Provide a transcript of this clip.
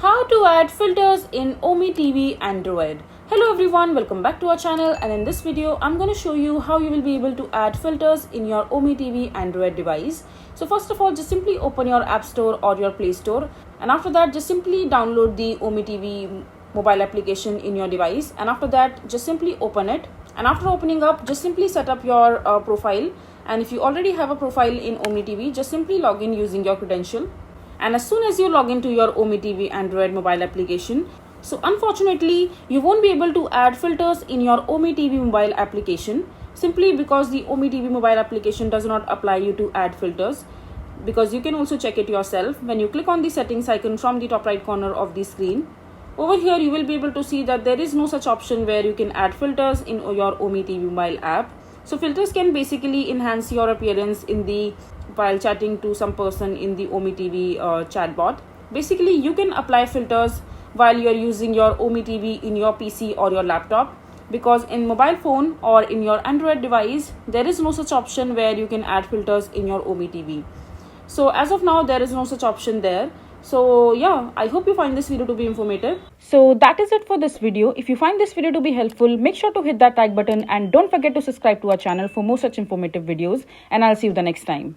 How to add filters in OmeTV Android. Hello everyone, welcome back to our channel, and in this video I'm going to show you how you will be able to add filters in your OmeTV Android device. So first of all, just simply open your App Store or your Play Store, and after that just simply download the OmeTV mobile application in your device, and after that just simply open it, and after opening up just simply set up your profile. And if you already have a profile in OmeTV, just simply log in using your credential. And as soon as you log into your OmeTV Android mobile application, so unfortunately you won't be able to add filters in your OmeTV mobile application, simply because the OmeTV mobile application does not apply you to add filters, because you can also check it yourself. When you click on the settings icon from the top right corner of the screen, over here you will be able to see that there is no such option where you can add filters in your OmeTV mobile app. So filters can basically enhance your appearance while chatting to some person in the OmeTV chatbot. Basically, you can apply filters while you are using your OmeTV in your PC or your laptop, because in mobile phone or in your Android device, there is no such option where you can add filters in your OmeTV. So as of now, there is no such option there. So yeah, I hope you find this video to be informative. So that is it for this video. If you find this video to be helpful, make sure to hit that like button and don't forget to subscribe to our channel for more such informative videos, and I'll see you the next time.